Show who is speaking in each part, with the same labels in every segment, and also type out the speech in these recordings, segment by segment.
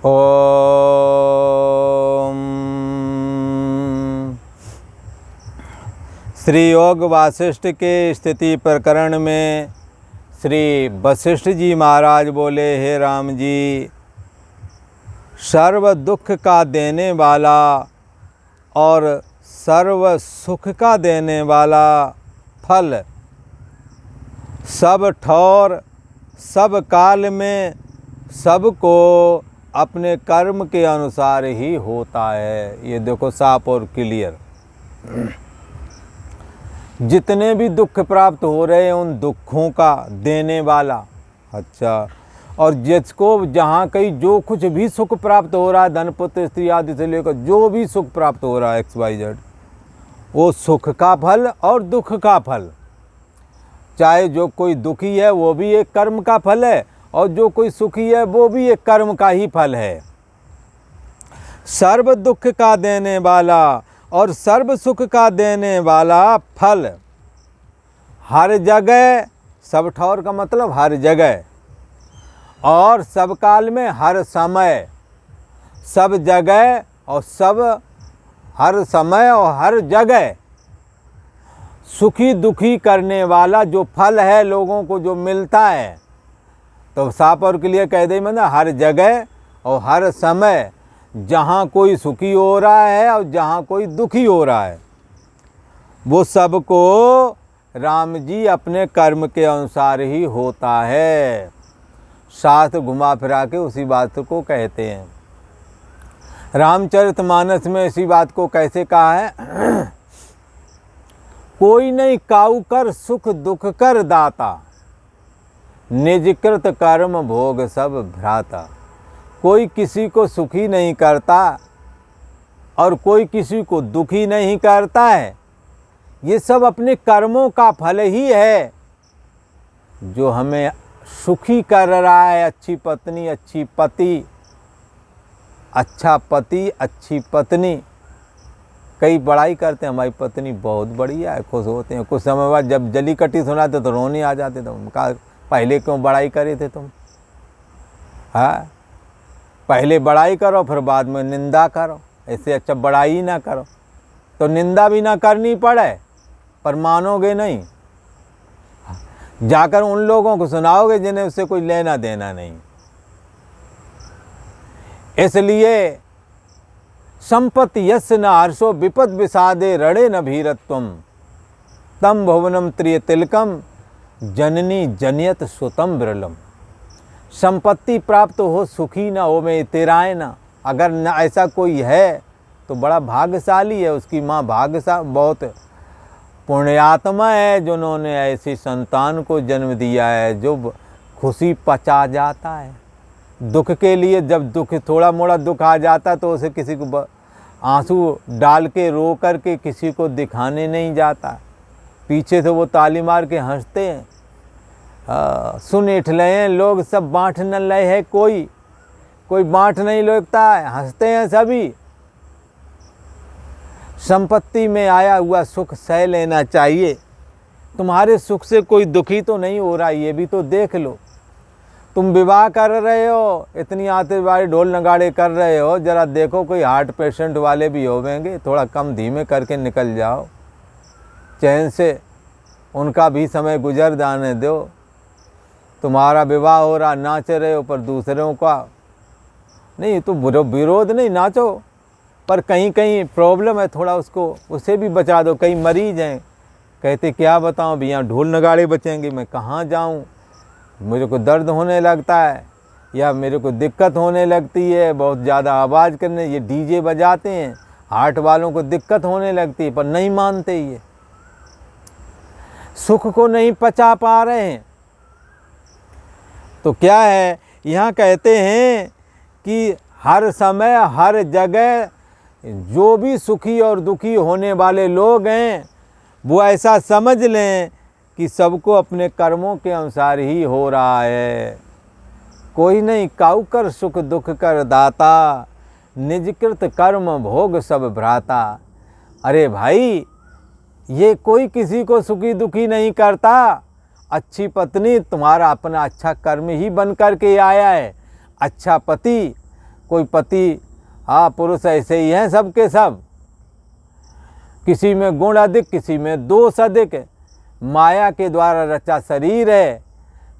Speaker 1: ओम। श्री योग वासिष्ठ के स्थिति प्रकरण में श्री वशिष्ठ जी महाराज बोले, हे राम जी, सर्व दुख का देने वाला और सर्व सुख का देने वाला फल सब ठौर सब काल में सबको अपने कर्म के अनुसार ही होता है। ये देखो साफ और क्लियर। जितने भी दुख प्राप्त हो रहे हैं उन दुखों का देने वाला, अच्छा, और जिसको जहाँ कहीं जो कुछ भी सुख प्राप्त हो रहा है, धन पुत्र स्त्री आदि से लेकर जो भी सुख प्राप्त हो रहा है XYZ, वो सुख का फल और दुख का फल। चाहे जो कोई दुखी है वो भी एक कर्म का फल है, और जो कोई सुखी है वो भी एक कर्म का ही फल है। सर्व दुख का देने वाला और सर्व सुख का देने वाला फल हर जगह, सब ठौर का मतलब हर जगह, और सब काल में हर समय, सब जगह और सब हर समय और हर जगह सुखी दुखी करने वाला जो फल है लोगों को जो मिलता है, तो साफ और क्लियर कह दे मतलब हर जगह और हर समय जहाँ कोई सुखी हो रहा है और जहाँ कोई दुखी हो रहा है, वो सबको राम जी अपने कर्म के अनुसार ही होता है। शास्त्र घुमा फिरा के उसी बात को कहते हैं। रामचरितमानस में इसी बात को कैसे कहा है? कोई नहीं काऊ कर सुख दुख कर दाता, निजकृत कर्म भोग सब भ्राता। कोई किसी को सुखी नहीं करता और कोई किसी को दुखी नहीं करता है, ये सब अपने कर्मों का फल ही है जो हमें सुखी कर रहा है। अच्छी पत्नी अच्छी पति, अच्छा पति अच्छी पत्नी, कई बड़ाई करते हैं हमारी पत्नी बहुत बढ़िया है, खुश होते हैं। कुछ समय बाद जब जली कटी सुनाते तो रोने आ जाते थे। उनका पहले क्यों बड़ाई करे थे तुम? हाँ, पहले बड़ाई करो फिर बाद में निंदा करो, ऐसे अच्छा बड़ाई ना करो तो निंदा भी ना करनी पड़े, पर मानोगे नहीं। जाकर उन लोगों को सुनाओगे जिन्हें उससे कोई लेना देना नहीं। इसलिए संपत्ति यस्य न हर्षो विपद विषादे रणे न भीरत्वम तम भुवनम त्रिय तिलकम जननी जनियत सुतम विरलम। संपत्ति प्राप्त हो सुखी न हो में तेराए ना। अगर न ऐसा कोई है तो बड़ा भाग्यशाली है, उसकी माँ बहुत पुण्यात्मा है जिन्होंने ऐसी संतान को जन्म दिया है जो खुशी पचा जाता है। दुख के लिए जब दुख थोड़ा मोड़ा दुख आ जाता तो उसे किसी को आंसू डाल के रो कर के किसी को दिखाने नहीं जाता, पीछे से वो ताली मार के हंसते हैं। सुन उठ रहे हैं लोग सब बाँट न रहे है, कोई बाँट नहीं लगता है, हंसते हैं सभी। संपत्ति में आया हुआ सुख सह लेना चाहिए। तुम्हारे सुख से कोई दुखी तो नहीं हो रहा, ये भी तो देख लो। तुम विवाह कर रहे हो, इतनी आतिशबाजी ढोल नगाड़े कर रहे हो, जरा देखो कोई हार्ट पेशेंट वाले भी होंगे, थोड़ा कम धीमे करके निकल जाओ, चैन से उनका भी समय गुजर जाने दो। तुम्हारा विवाह हो रहा, नाच रहे हो, पर दूसरों का नहीं, तो विरोध नहीं, नाचो, पर कहीं कहीं प्रॉब्लम है थोड़ा, उससे भी बचा दो। कई मरीज हैं, कहते क्या बताऊं, अभी यहाँ ढोल नगाड़े बचेंगे, मैं कहाँ जाऊं, मुझे को दर्द होने लगता है या मेरे को दिक्कत होने लगती है, बहुत ज़्यादा आवाज़ करने, ये डीजे बजाते हैं, हार्ट वालों को दिक्कत होने लगती है, पर नहीं मानते, ये सुख को नहीं पचा पा रहे हैं। तो क्या है, यहाँ कहते हैं कि हर समय हर जगह जो भी सुखी और दुखी होने वाले लोग हैं वो ऐसा समझ लें कि सबको अपने कर्मों के अनुसार ही हो रहा है। कोई नहीं काऊ कर सुख दुख कर दाता, निजकृत कर्म भोग सब भ्राता। अरे भाई, ये कोई किसी को सुखी दुखी नहीं करता। अच्छी पत्नी तुम्हारा अपना अच्छा कर्म ही बन कर के आया है, अच्छा पति कोई पति पुरुष ऐसे ही हैं सबके सब। किसी में गुण अधिक, किसी में दोष अधिक। माया के द्वारा रचा शरीर है,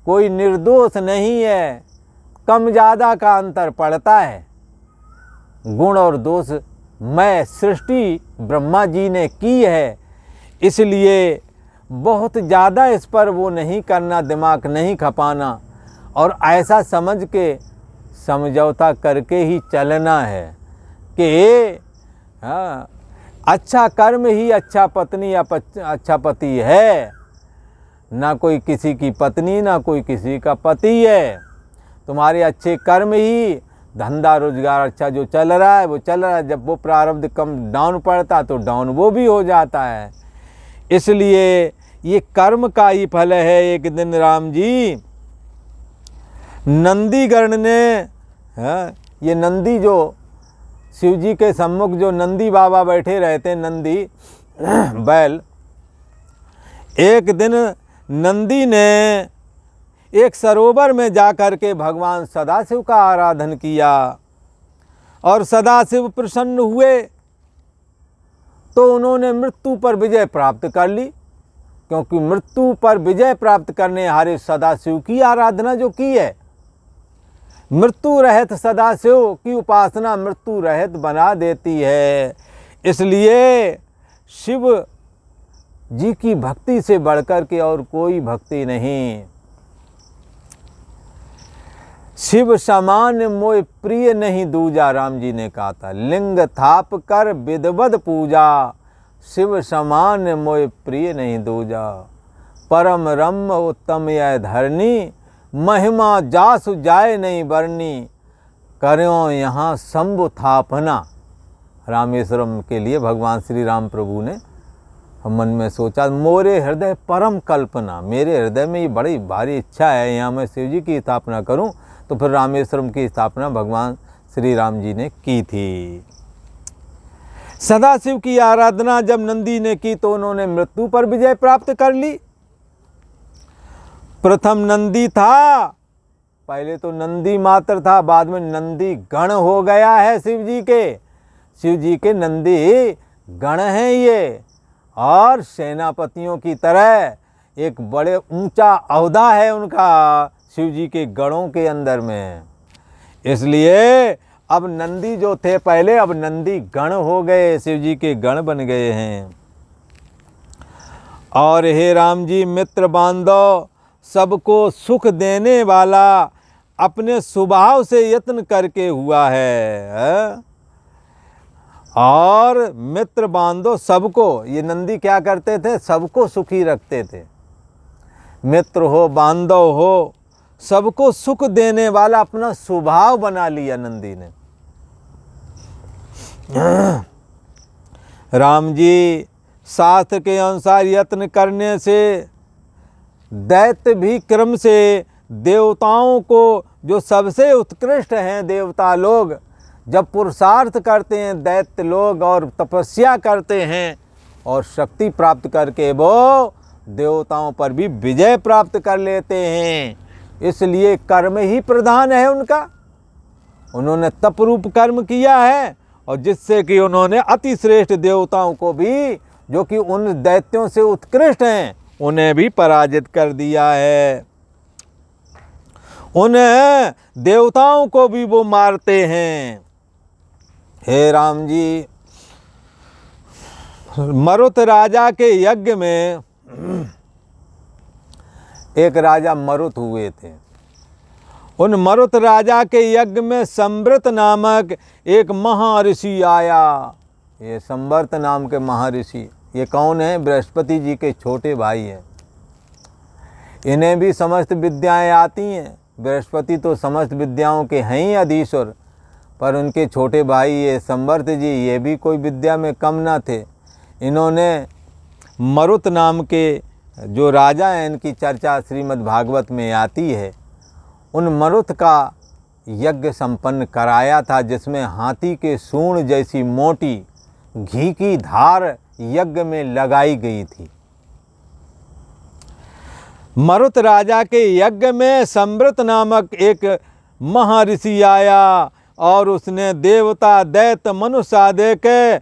Speaker 1: कोई निर्दोष नहीं है। कम ज़्यादा का अंतर पड़ता है। गुण और दोष में सृष्टि ब्रह्मा जी ने की है, इसलिए बहुत ज़्यादा इस पर वो नहीं करना, दिमाग नहीं खपाना, और ऐसा समझ के समझौता करके ही चलना है कि हाँ, अच्छा कर्म ही अच्छा पत्नी या अच्छा पति है। ना कोई किसी की पत्नी, ना कोई किसी का पति है। तुम्हारे अच्छे कर्म ही धंधा रोजगार अच्छा जो चल रहा है वो चल रहा है। जब वो प्रारब्ध कम डाउन पड़ता तो डाउन वो भी हो जाता है। इसलिए ये कर्म का ही फल है। एक दिन राम जी नंदीगण ने ये नंदी जो शिव जी के सम्मुख जो नंदी बाबा बैठे रहते, नंदी बैल, एक दिन नंदी ने एक सरोवर में जाकर के भगवान सदाशिव का आराधन किया और सदाशिव प्रसन्न हुए तो उन्होंने मृत्यु पर विजय प्राप्त कर ली। क्योंकि मृत्यु पर विजय प्राप्त करने हारे सदाशिव की आराधना जो की है, मृत्यु रहित सदाशिव की उपासना मृत्यु रहित बना देती है। इसलिए शिव जी की भक्ति से बढ़कर के और कोई भक्ति नहीं। शिव समान मोय प्रिय नहीं दूजा, राम जी ने कहा था। लिंग थाप कर विधवद पूजा, शिव समान मोय प्रिय नहीं दूजा। परम रम उत्तम यह धरनी, महिमा जासु जाए नहीं बरनी। करो यहाँ शंभु थापना। रामेश्वरम के लिए भगवान श्री राम प्रभु ने मन में सोचा, मोरे हृदय परम कल्पना, मेरे हृदय में ये बड़ी भारी इच्छा है यहाँ मैं शिव जी की स्थापना करूं। तो फिर रामेश्वरम की स्थापना भगवान श्री राम जी ने की थी। सदाशिव की आराधना जब नंदी ने की तो उन्होंने मृत्यु पर विजय प्राप्त कर ली। प्रथम नंदी था, पहले तो नंदी मात्र था, बाद में नंदी गण हो गया है शिव जी के नंदी गण हैं ये। और सेनापतियों की तरह एक बड़े ऊंचा ओहदा है उनका शिव जी के गणों के अंदर में। इसलिए अब नंदी जो थे पहले, अब नंदी गण हो गए, शिव जी के गण बन गए हैं। और हे राम जी, मित्र बांधव, सबको सुख देने वाला अपने स्वभाव से यत्न करके हुआ है। और मित्र बांधो सबको, ये नंदी क्या करते थे, सबको सुखी रखते थे। मित्र हो बांधव हो, सबको सुख देने वाला अपना स्वभाव बना लिया नंदी ने। राम जी, शास्त्र के अनुसार यत्न करने से दैत्य भी क्रम से देवताओं को, जो सबसे उत्कृष्ट हैं देवता लोग, जब पुरुषार्थ करते हैं दैत्य लोग और तपस्या करते हैं और शक्ति प्राप्त करके वो देवताओं पर भी विजय प्राप्त कर लेते हैं। इसलिए कर्म ही प्रधान है उनका। उन्होंने तपरूप कर्म किया है और जिससे कि उन्होंने अति श्रेष्ठ देवताओं को भी, जो कि उन दैत्यों से उत्कृष्ट हैं, उन्हें भी पराजित कर दिया है। उन देवताओं को भी वो मारते हैं। हे राम जी, मरुत राजा के यज्ञ में एक राजा मरुत हुए थे। उन मरुत राजा के यज्ञ में संवृत नामक एक महर्षि आया। ये संवर्त नाम के महर्षि, ये कौन है? बृहस्पति जी के छोटे भाई हैं। इन्हें भी समस्त विद्याएं आती हैं। बृहस्पति तो समस्त विद्याओं के हैं ही अधीश्वर, पर उनके छोटे भाई ये संवर्त जी, ये भी कोई विद्या में कम ना थे। इन्होंने मरुत नाम के जो राजा हैं, इनकी चर्चा श्रीमद् भागवत में आती है। उन मरुत का यज्ञ संपन्न कराया था, जिसमें हाथी के सूंड जैसी मोटी घी की धार यज्ञ में लगाई गई थी। मरुत राजा के यज्ञ में संवृत नामक एक महर्षि आया और उसने देवता दैत्य मनुष्य आदि के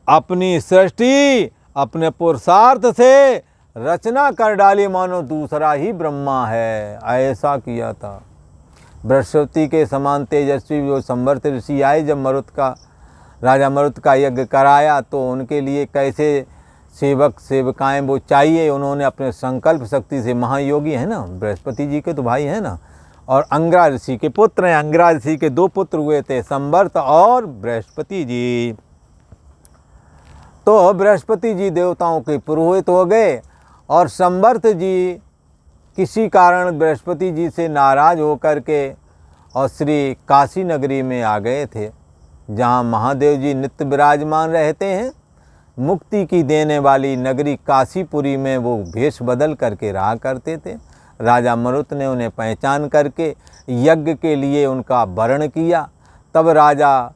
Speaker 1: अपनी सृष्टि अपने पुरुषार्थ से रचना कर डाली, मानो दूसरा ही ब्रह्मा है। ऐसा किया था। बृहस्पति के समान तेजस्वी जो संवर्त ऋषि आए, जब राजा मरुत का यज्ञ कराया तो उनके लिए कैसे सेवक सेवकाएं वो चाहिए, उन्होंने अपने संकल्प शक्ति से, महायोगी है ना बृहस्पति जी के तो भाई है ना, और अंगिरा ऋषि के पुत्र हैं। अंगिरा ऋषि के 2 पुत्र हुए थे, संवर्त और बृहस्पति जी। तो बृहस्पति जी देवताओं के पुरोहित हो गए और संवर्त जी किसी कारण बृहस्पति जी से नाराज होकर के और श्री काशी नगरी में आ गए थे, जहाँ महादेव जी नित्य विराजमान रहते हैं। मुक्ति की देने वाली नगरी काशीपुरी में वो भेष बदल करके रहा करते थे। राजा मरुत ने उन्हें पहचान करके यज्ञ के लिए उनका वरण किया। तब राजा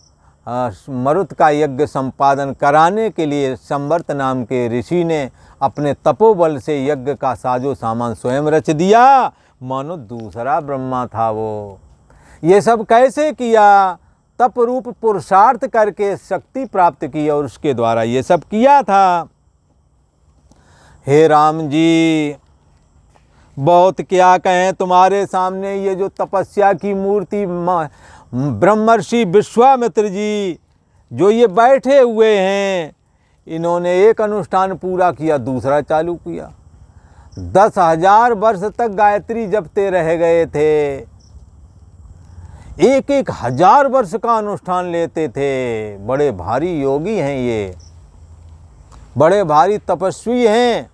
Speaker 1: मरुत का यज्ञ संपादन कराने के लिए संवर्त नाम के ऋषि ने अपने तपोबल से यज्ञ का साजो सामान स्वयं रच दिया, मानो दूसरा ब्रह्मा था वो। ये सब कैसे किया? तप रूप पुरुषार्थ करके शक्ति प्राप्त की और उसके द्वारा ये सब किया था। हे राम जी, बहुत क्या कहें तुम्हारे सामने। ये जो तपस्या की मूर्ति ब्रह्मर्षि विश्वामित्र जी जो ये बैठे हुए हैं, इन्होंने एक अनुष्ठान पूरा किया, दूसरा चालू किया। 10,000 वर्ष तक गायत्री जपते रह गए थे, 1,000 वर्ष का अनुष्ठान लेते थे। बड़े भारी योगी हैं ये, बड़े भारी तपस्वी हैं,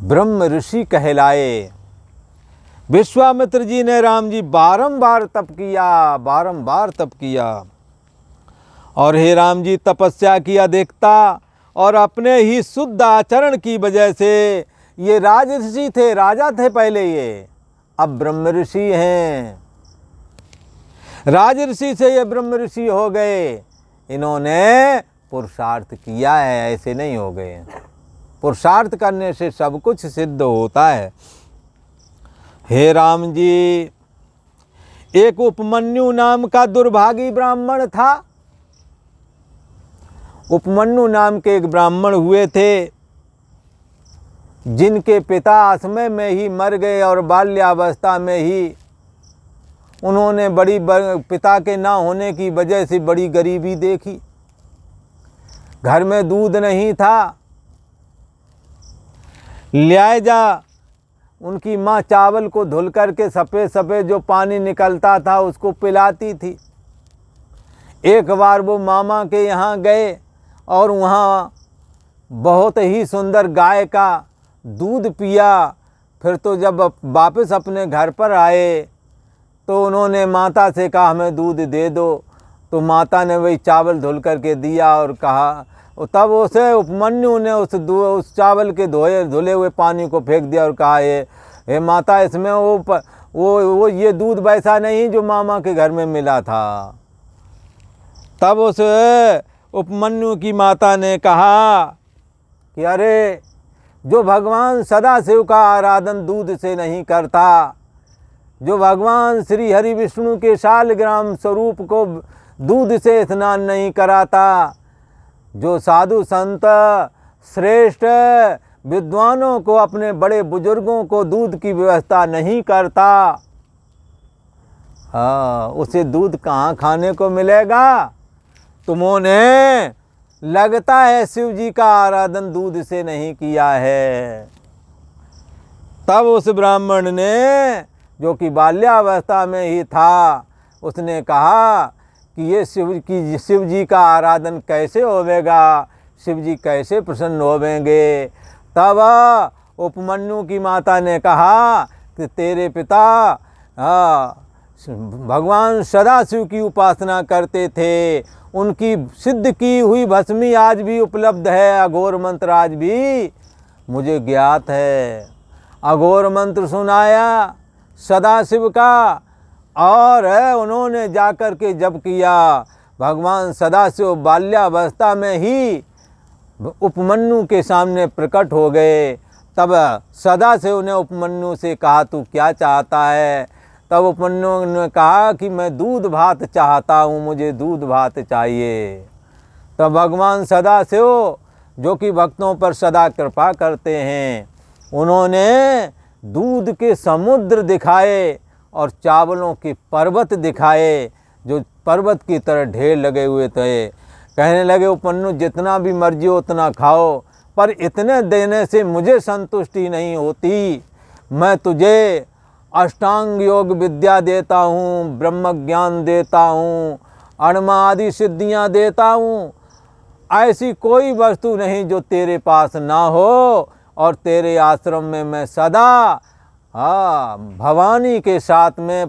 Speaker 1: ब्रह्म ऋषि कहलाए। विश्वामित्र जी ने राम जी बारंबार तप किया और हे राम जी तपस्या की अधिकता और अपने ही शुद्ध आचरण की वजह से ये राज ऋषि थे, राजा थे पहले, ये अब ब्रह्म ऋषि हैं। राज ऋषि से ये ब्रह्म ऋषि हो गए। इन्होंने पुरुषार्थ किया है, ऐसे नहीं हो गए। पुरुषार्थ करने से सब कुछ सिद्ध होता है। हे राम जी, एक उपमन्यु नाम का दुर्भागी ब्राह्मण था। उपमन्यु नाम के एक ब्राह्मण हुए थे, जिनके पिता असमय में ही मर गए और बाल्यावस्था में ही उन्होंने पिता के ना होने की वजह से बड़ी गरीबी देखी। घर में दूध नहीं था, लिहाजा उनकी माँ चावल को धुल करके सफ़ेद सफ़ेद जो पानी निकलता था उसको पिलाती थी। एक बार वो मामा के यहाँ गए और वहाँ बहुत ही सुंदर गाय का दूध पिया। फिर तो जब वापस अपने घर पर आए तो उन्होंने माता से कहा हमें दूध दे दो, तो माता ने वही चावल धुल करके दिया और कहा, तब उसे उपमन्यु ने उस चावल के धुले हुए पानी को फेंक दिया और कहा हे माता, इसमें वो ये दूध वैसा नहीं जो मामा के घर में मिला था। तब उस उपमन्यु की माता ने कहा कि अरे, जो भगवान सदाशिव का आराधन दूध से नहीं करता, जो भगवान श्री हरि विष्णु के शालग्राम स्वरूप को दूध से स्नान नहीं कराता, जो साधु संत श्रेष्ठ विद्वानों को, अपने बड़े बुजुर्गों को दूध की व्यवस्था नहीं करता, उसे दूध कहाँ खाने को मिलेगा? तुमने लगता है शिव जी का आराधन दूध से नहीं किया है। तब उस ब्राह्मण ने, जो कि बाल्यावस्था में ही था, उसने कहा कि ये शिव जी का आराधन कैसे होवेगा, शिव जी कैसे प्रसन्न होवेंगे। तब उपमन्यु की माता ने कहा कि तेरे पिता भगवान सदाशिव की उपासना करते थे, उनकी सिद्ध की हुई भस्मी आज भी उपलब्ध है, अघोर मंत्र आज भी मुझे ज्ञात है। अघोर मंत्र सुनाया सदाशिव का और उन्होंने जाकर के जप किया। भगवान सदाशिव बाल्यावस्था में ही उपमन्यु के सामने प्रकट हो गए। तब सदाशिव ने उपमन्यु से कहा, तू क्या चाहता है? तब उपमन्यु ने कहा कि मैं दूध भात चाहता हूँ, मुझे दूध भात चाहिए। तब भगवान सदाशिव जो कि भक्तों पर सदा कृपा करते हैं, उन्होंने दूध के समुद्र दिखाए और चावलों के पर्वत दिखाए जो पर्वत की तरह ढेर लगे हुए थे। कहने लगे उपमन्यु जितना भी मर्जी हो उतना खाओ, पर इतने देने से मुझे संतुष्टि नहीं होती। मैं तुझे अष्टांग योग विद्या देता हूँ, ब्रह्म ज्ञान देता हूँ, अणमा आदि सिद्धियाँ देता हूँ, ऐसी कोई वस्तु नहीं जो तेरे पास ना हो। और तेरे आश्रम में मैं सदा भवानी के साथ में,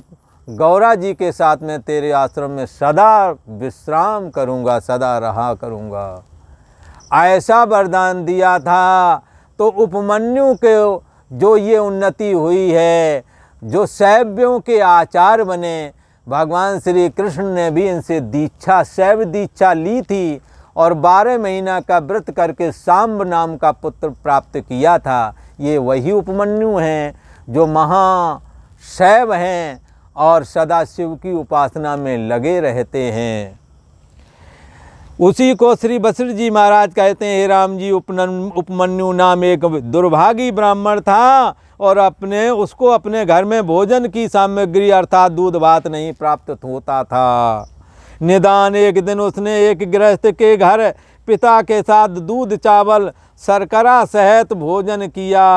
Speaker 1: गौरा जी के साथ में तेरे आश्रम में सदा विश्राम करूँगा, सदा रहा करूँगा। ऐसा वरदान दिया था। तो उपमन्यु के जो ये उन्नति हुई है, जो शैव्यों के आचार बने, भगवान श्री कृष्ण ने भी इनसे दीक्षा, शैव दीक्षा ली थी और 12 महीना का व्रत करके सांब नाम का पुत्र प्राप्त किया था। ये वही उपमन्यु हैं जो महाशैव हैं और सदाशिव की उपासना में लगे रहते हैं। उसी को श्री वशिष्ठ जी महाराज कहते हैं, हे राम जी, उपमन्यु नाम एक दुर्भागी ब्राह्मण था और उसको अपने घर में भोजन की सामग्री अर्थात दूध भात नहीं प्राप्त होता था। निदान एक दिन उसने एक गृहस्थ के घर पिता के साथ दूध चावल शर्करा सहित भोजन किया।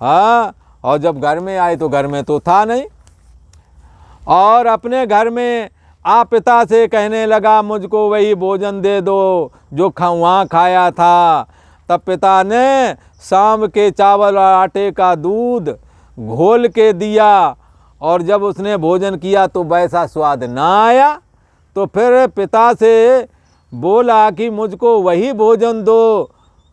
Speaker 1: और जब घर में आए तो घर में तो था नहीं, और अपने घर में पिता से कहने लगा मुझको वही भोजन दे दो जो वहाँ खाया था। तब पिता ने शाम के चावल और आटे का दूध घोल के दिया और जब उसने भोजन किया तो वैसा स्वाद ना आया। तो फिर पिता से बोला कि मुझको वही भोजन दो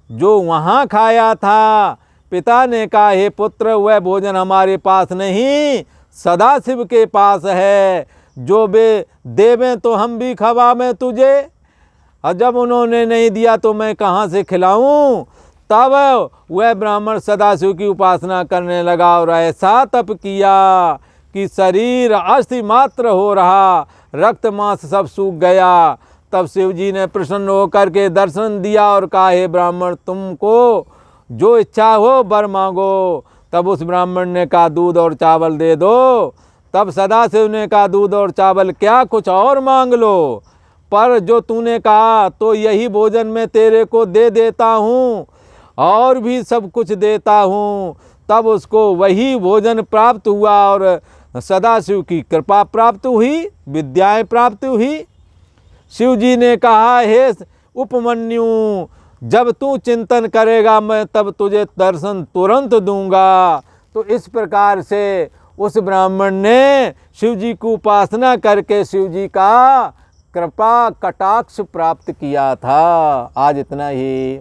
Speaker 1: जो वहाँ खाया था। पिता ने कहा, हे पुत्र, वह भोजन हमारे पास नहीं, सदाशिव के पास है, जो वे देवें तो हम भी खवावें तुझे। और जब उन्होंने नहीं दिया तो मैं कहाँ से खिलाऊं। तब वह ब्राह्मण सदाशिव की उपासना करने लगा और ऐसा तप किया कि शरीर अस्थि मात्र हो रहा, रक्त मांस सब सूख गया। तब शिव जी ने प्रसन्न होकर के दर्शन दिया और कहा, हे ब्राह्मण, तुमको जो इच्छा हो वर मांगो। तब उस ब्राह्मण ने कहा, दूध और चावल दे दो। तब सदाशिव ने कहा, दूध और चावल क्या, कुछ और मांग लो, पर जो तूने कहा तो यही भोजन मैं तेरे को दे देता हूँ और भी सब कुछ देता हूँ। तब उसको वही भोजन प्राप्त हुआ और सदाशिव की कृपा प्राप्त हुई, विद्याएं प्राप्त हुई। शिव जी ने कहा, हे उपमन्यु, जब तू चिंतन करेगा मैं तब तुझे दर्शन तुरंत दूंगा। तो इस प्रकार से उस ब्राह्मण ने शिव जी की उपासना करके शिव जी का कृपा कटाक्ष प्राप्त किया था। आज इतना ही।